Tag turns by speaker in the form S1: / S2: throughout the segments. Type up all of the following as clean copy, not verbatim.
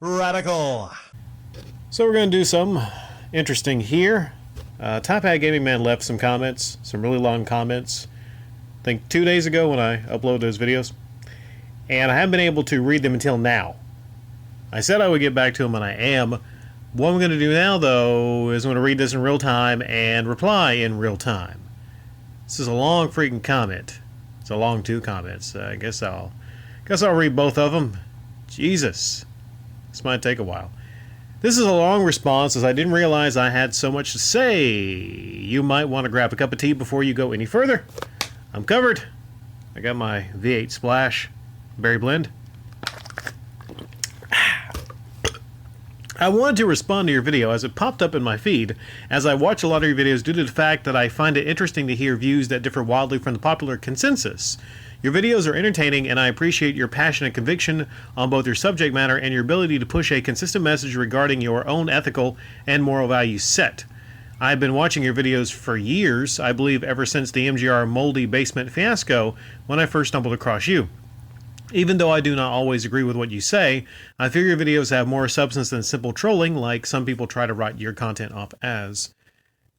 S1: Radical. So we're going to do something interesting here. TopHatGamingMan left some comments, some really long comments, I think 2 days ago when I uploaded those videos. And I haven't been able to read them until now. I said I would get back to them, and I am. What I'm going to do now, though, is I'm going to read this in real time and reply in real time. This is a long freaking comment. It's a long 2 comments. I guess I'll read both of them. Jesus. This might take a while. This is a long response as I didn't realize I had so much to say. You might want to grab a cup of tea before you go any further. I'm covered. I got my V8 Splash Berry Blend. I wanted to respond to your video as it popped up in my feed, as I watch a lot of your videos due to the fact that I find it interesting to hear views that differ wildly from the popular consensus. Your videos are entertaining, and I appreciate your passion and conviction on both your subject matter and your ability to push a consistent message regarding your own ethical and moral values set. I've been watching your videos for years, I believe ever since the MGR moldy basement fiasco when I first stumbled across you. Even though I do not always agree with what you say, I figure your videos have more substance than simple trolling like some people try to write your content off as.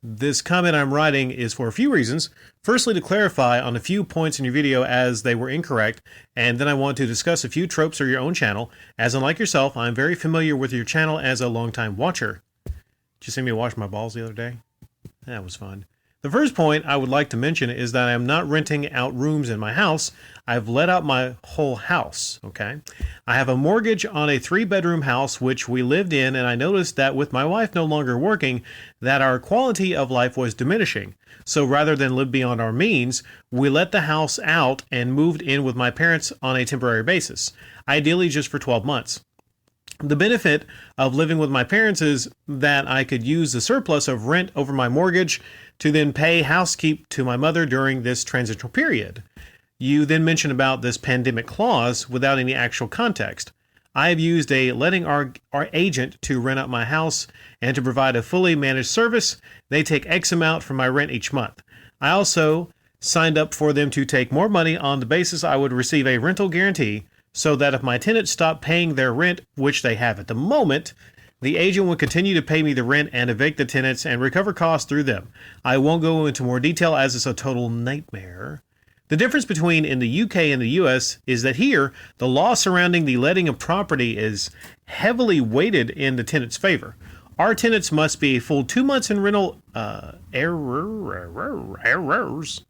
S1: This comment I'm writing is for a few reasons. Firstly, to clarify on a few points in your video as they were incorrect, and then I want to discuss a few tropes of your own channel, as unlike yourself, I'm very familiar with your channel as a longtime watcher. Did you see me wash my balls the other day? That was fun. The first point I would like to mention is that I am not renting out rooms in my house. I've let out my whole house, okay? I have a mortgage on a 3-bedroom house which we lived in, and I noticed that with my wife no longer working, that our quality of life was diminishing. So rather than live beyond our means, we let the house out and moved in with my parents on a temporary basis, ideally just for 12 months. The benefit of living with my parents is that I could use the surplus of rent over my mortgage to then pay housekeep to my mother during this transitional period. You then mentioned about this pandemic clause without any actual context. I have used a letting our agent to rent out my house and to provide a fully managed service. They take X amount from my rent each month. I also signed up for them to take more money on the basis I would receive a rental guarantee, so that if my tenants stop paying their rent, which they have at the moment, the agent will continue to pay me the rent and evict the tenants and recover costs through them. I won't go into more detail as it's a total nightmare. The difference between in the UK and the US is that here, the law surrounding the letting of property is heavily weighted in the tenant's favor. Our tenants must be a full 2 months in rental errors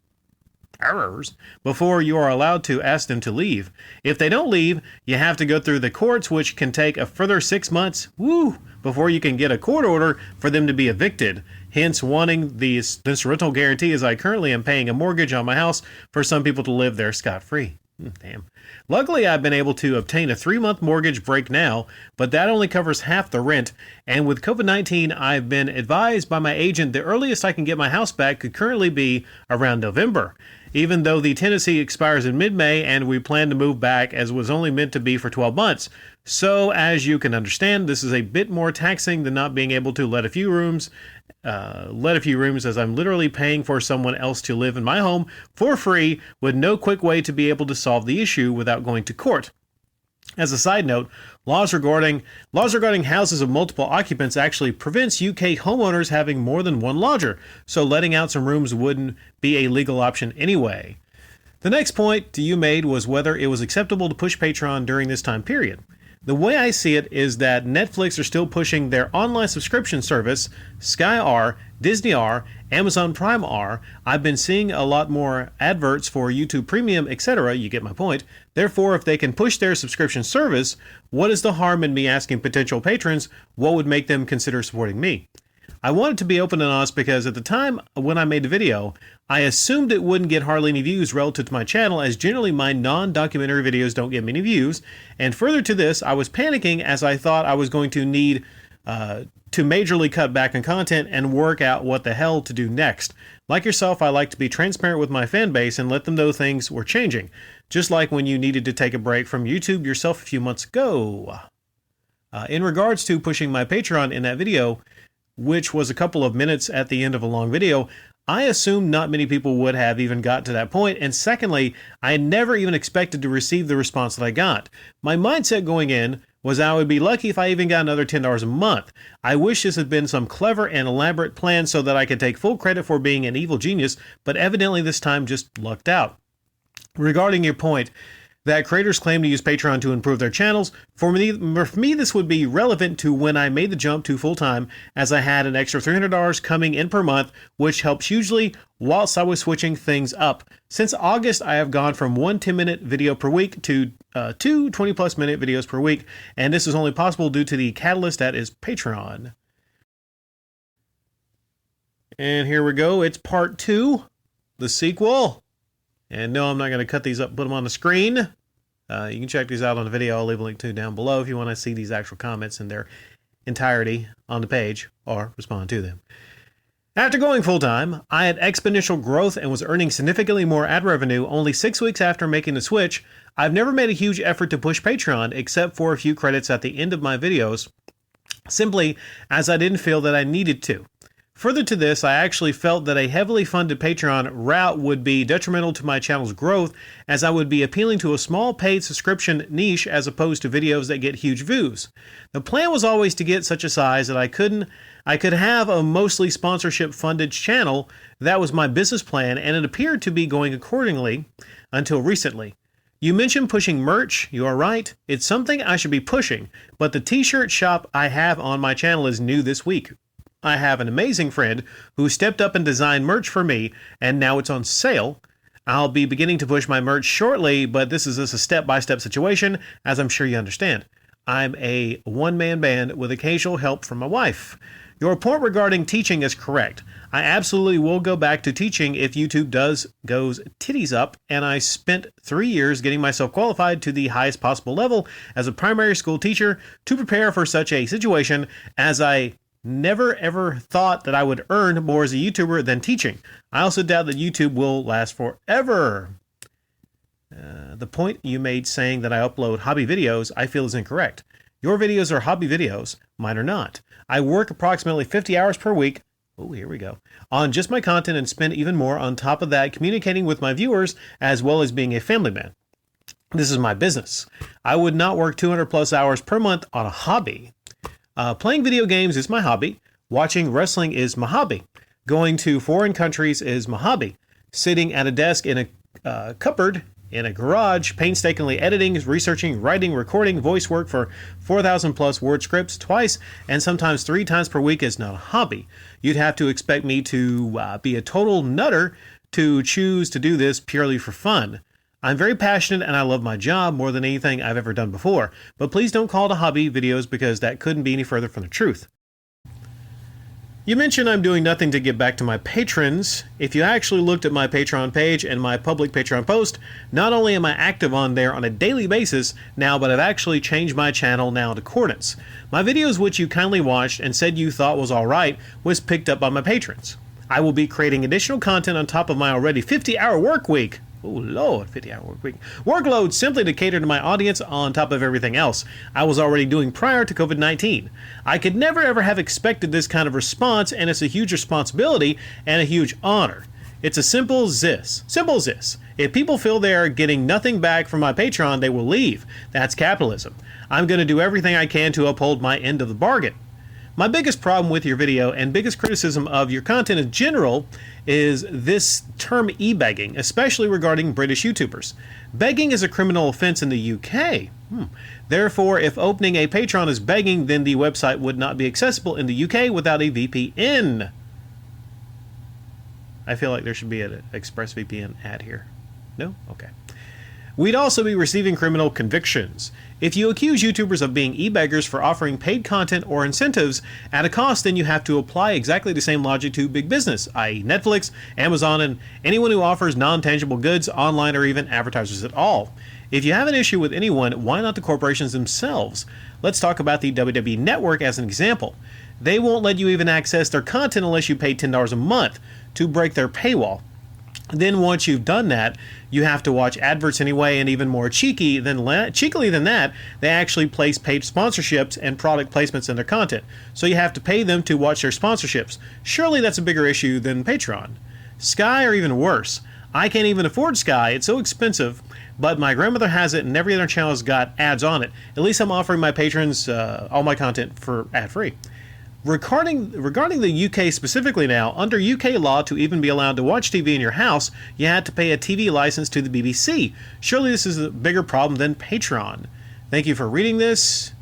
S1: before you are allowed to ask them to leave. If they don't leave, you have to go through the courts, which can take a further 6 months, before you can get a court order for them to be evicted. Hence wanting this rental guarantee, as I currently am paying a mortgage on my house for some people to live there scot-free. Damn. Luckily, I've been able to obtain a 3-month mortgage break now, but that only covers half the rent. And with COVID-19, I've been advised by my agent the earliest I can get my house back could currently be around November, even though the tenancy expires in mid-May and we plan to move back as was only meant to be for 12 months. So, as you can understand, this is a bit more taxing than not being able to let a few rooms as I'm literally paying for someone else to live in my home for free with no quick way to be able to solve the issue without going to court. As a side note, laws regarding houses of multiple occupants actually prevents UK homeowners having more than one lodger, so letting out some rooms wouldn't be a legal option anyway. The next point you made was whether it was acceptable to push Patreon during this time period. The way I see it is that Netflix are still pushing their online subscription service, Sky R, Disney R, Amazon Prime R. I've been seeing a lot more adverts for YouTube Premium, etc. You get my point. Therefore, if they can push their subscription service, what is the harm in me asking potential patrons what would make them consider supporting me? I wanted to be open and honest because at the time when I made the video, I assumed it wouldn't get hardly any views relative to my channel, as generally my non-documentary videos don't get many views. And further to this, I was panicking as I thought I was going to need to majorly cut back on content and work out what the hell to do next. Like yourself, I like to be transparent with my fan base and let them know things were changing. Just like when you needed to take a break from YouTube yourself a few months ago. In regards to pushing my Patreon in that video, which was a couple of minutes at the end of a long video, I assumed not many people would have even got to that point, and secondly, I never even expected to receive the response that I got. My mindset going in was I would be lucky if I even got another $10 a month. I wish this had been some clever and elaborate plan so that I could take full credit for being an evil genius, but evidently this time just lucked out. Regarding your point that creators claim to use Patreon to improve their channels, for me this would be relevant to when I made the jump to full-time, as I had an extra $300 coming in per month, which helps hugely whilst I was switching things up. Since August, I have gone from one 10-minute video per week to two 20-plus minute videos per week, and this is only possible due to the catalyst that is Patreon. And here we go, it's part 2, the sequel. And no, I'm not going to cut these up and put them on the screen. You can check these out on the video. I'll leave a link to down below if you want to see these actual comments in their entirety on the page or respond to them. After going full-time, I had exponential growth and was earning significantly more ad revenue only 6 weeks after making the switch. I've never made a huge effort to push Patreon except for a few credits at the end of my videos, simply as I didn't feel that I needed to. Further to this, I actually felt that a heavily funded Patreon route would be detrimental to my channel's growth, as I would be appealing to a small paid subscription niche as opposed to videos that get huge views. The plan was always to get such a size that I could have a mostly sponsorship funded channel. That was my business plan, and it appeared to be going accordingly until recently. You mentioned pushing merch. You are right. It's something I should be pushing, but the t-shirt shop I have on my channel is new this week. I have an amazing friend who stepped up and designed merch for me, and now it's on sale. I'll be beginning to push my merch shortly, but this is just a step-by-step situation, as I'm sure you understand. I'm a one-man band with occasional help from my wife. Your point regarding teaching is correct. I absolutely will go back to teaching if YouTube goes titties up, and I spent 3 years getting myself qualified to the highest possible level as a primary school teacher to prepare for such a situation, as I never ever thought that I would earn more as a YouTuber than teaching. I also doubt that YouTube will last forever. The point you made saying that I upload hobby videos, I feel is incorrect. Your videos are hobby videos, mine are not. I work approximately 50 hours per week, here we go, on just my content and spend even more on top of that communicating with my viewers as well as being a family man. This is my business. I would not work 200 plus hours per month on a hobby. Playing video games is my hobby. Watching wrestling is my hobby. Going to foreign countries is my hobby. Sitting at a desk in a cupboard in a garage, painstakingly editing, researching, writing, recording voice work for 4,000 plus word scripts twice and sometimes 3 times per week is not a hobby. You'd have to expect me to be a total nutter to choose to do this purely for fun. I'm very passionate and I love my job more than anything I've ever done before, but please don't call it a hobby videos because that couldn't be any further from the truth. You mentioned I'm doing nothing to give back to my patrons. If you actually looked at my Patreon page and my public Patreon post, not only am I active on there on a daily basis now, but I've actually changed my channel now to Coordinates. My videos, which you kindly watched and said you thought was alright, was picked up by my patrons. I will be creating additional content on top of my already 50-hour work week. Oh Lord, 50-hour work week. Workload simply to cater to my audience on top of everything else I was already doing prior to COVID-19. I could never ever have expected this kind of response, and it's a huge responsibility and a huge honor. It's as simple as this. Simple as this. If people feel they are getting nothing back from my Patreon, they will leave. That's capitalism. I'm going to do everything I can to uphold my end of the bargain. My biggest problem with your video and biggest criticism of your content in general is this term e-begging, especially regarding British YouTubers. Begging is a criminal offense in the UK. Therefore, if opening a Patreon is begging, then the website would not be accessible in the UK without a VPN. I feel like there should be an ExpressVPN ad here. No? Okay. We'd also be receiving criminal convictions. If you accuse YouTubers of being e-beggars for offering paid content or incentives at a cost, then you have to apply exactly the same logic to big business, i.e. Netflix, Amazon, and anyone who offers non-tangible goods online or even advertisers at all. If you have an issue with anyone, why not the corporations themselves? Let's talk about the WWE Network as an example. They won't let you even access their content unless you pay $10 a month to break their paywall. Then once you've done that, you have to watch adverts anyway, and even more cheekily than that, they actually place paid sponsorships and product placements in their content. So you have to pay them to watch their sponsorships. Surely that's a bigger issue than Patreon. Sky or even worse. I can't even afford Sky. It's so expensive, but my grandmother has it and every other channel's got ads on it. At least I'm offering my patrons all my content for ad-free. Regarding the UK specifically now, under UK law, to even be allowed to watch TV in your house, you had to pay a TV license to the BBC. Surely this is a bigger problem than Patreon. Thank you for reading this.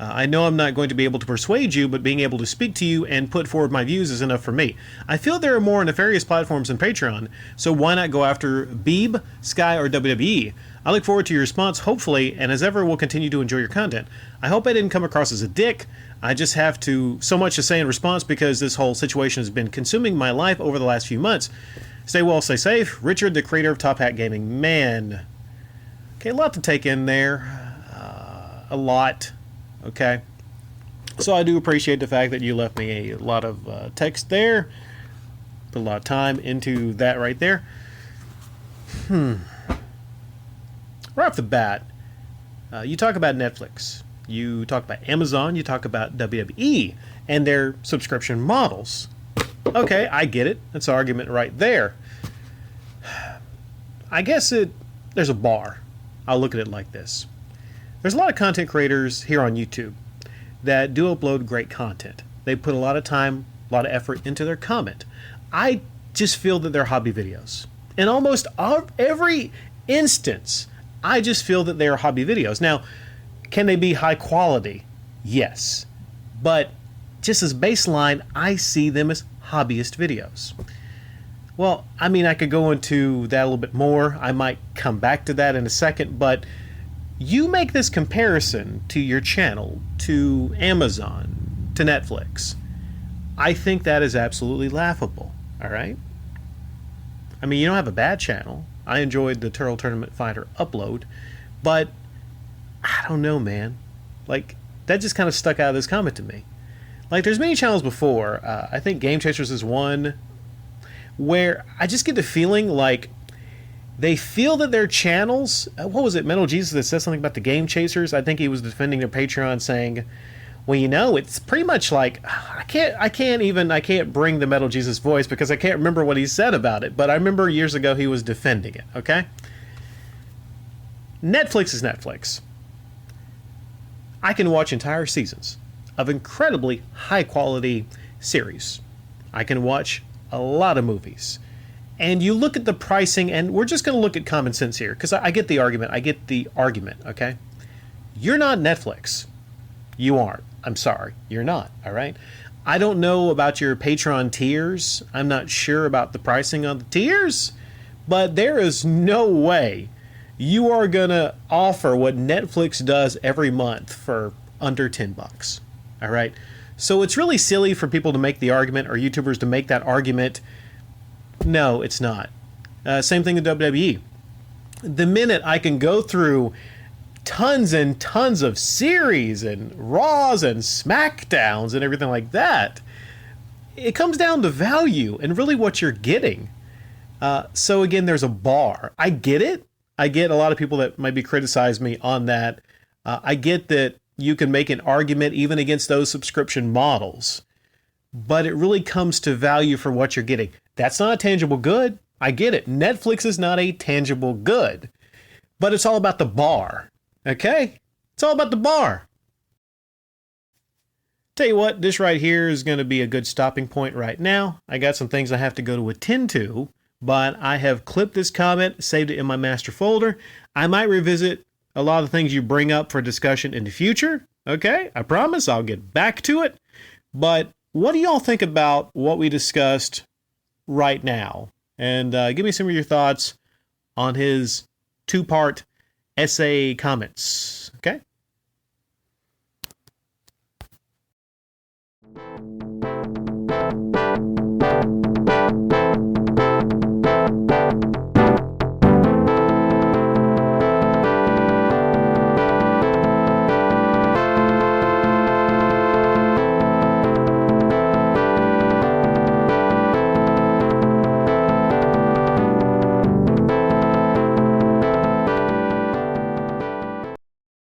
S1: I know I'm not going to be able to persuade you, but being able to speak to you and put forward my views is enough for me. I feel there are more nefarious platforms than Patreon, so why not go after Beeb, Sky, or WWE? I look forward to your response, hopefully, and as ever, will continue to enjoy your content. I hope I didn't come across as a dick. I just have so much to say in response because this whole situation has been consuming my life over the last few months. Stay well, stay safe. Richard, the creator of Top Hat Gaming Man. Okay, a lot to take in there. A lot. Okay, so I do appreciate the fact that you left me a lot of text there. Put a lot of time into that right there. Right off the bat, you talk about Netflix, you talk about Amazon, you talk about WWE and their subscription models. Okay, I get it. That's an argument right there. I guess there's a bar. I'll look at it like this. There's a lot of content creators here on YouTube that do upload great content. They put a lot of time, a lot of effort into their comment. I just feel that they're hobby videos. In almost every instance, I just feel that they are hobby videos. Now, can they be high quality? Yes. But just as baseline, I see them as hobbyist videos. Well, I mean, I could go into that a little bit more. I might come back to that in a second, but you make this comparison to your channel, to Amazon, to Netflix. I think that is absolutely laughable, all right? I mean, you don't have a bad channel. I enjoyed the Turtle Tournament Fighter upload, but I don't know, man. Like, that just kind of stuck out of this comment to me. Like, there's many channels before. I think Game Chasers is one where I just get the feeling like they feel that their channels, what was it, Metal Jesus that said something about the Game Chasers? I think he was defending their Patreon saying, well, you know, it's pretty much like, I can't bring the Metal Jesus voice because I can't remember what he said about it, but I remember years ago he was defending it, okay? Netflix is Netflix. I can watch entire seasons of incredibly high quality series. I can watch a lot of movies. And you look at the pricing, and we're just going to look at common sense here, because I get the argument. Okay? You're not Netflix. You aren't. I'm sorry. You're not, all right? I don't know about your Patreon tiers. I'm not sure about the pricing on the tiers, but there is no way you are going to offer what Netflix does every month for under $10, all right? So it's really silly for people to make the argument, or YouTubers to make that argument. No, it's not. Same thing with WWE. The minute I can go through tons and tons of series and Raws and SmackDowns and everything like that, it comes down to value and really what you're getting. So again, there's a bar. I get it. I get a lot of people that might be criticize me on that. I get that you can make an argument even against those subscription models, but it really comes to value for what you're getting. That's not a tangible good. I get it. Netflix is not a tangible good, but it's all about the bar. Okay? It's all about the bar. Tell you what, this right here is going to be a good stopping point right now. I got some things I have to go to attend to, but I have clipped this comment, saved it in my master folder. I might revisit a lot of the things you bring up for discussion in the future. Okay? I promise I'll get back to it. But what do y'all think about what we discussed right now? And give me some of your thoughts on his two-part essay comments. Okay?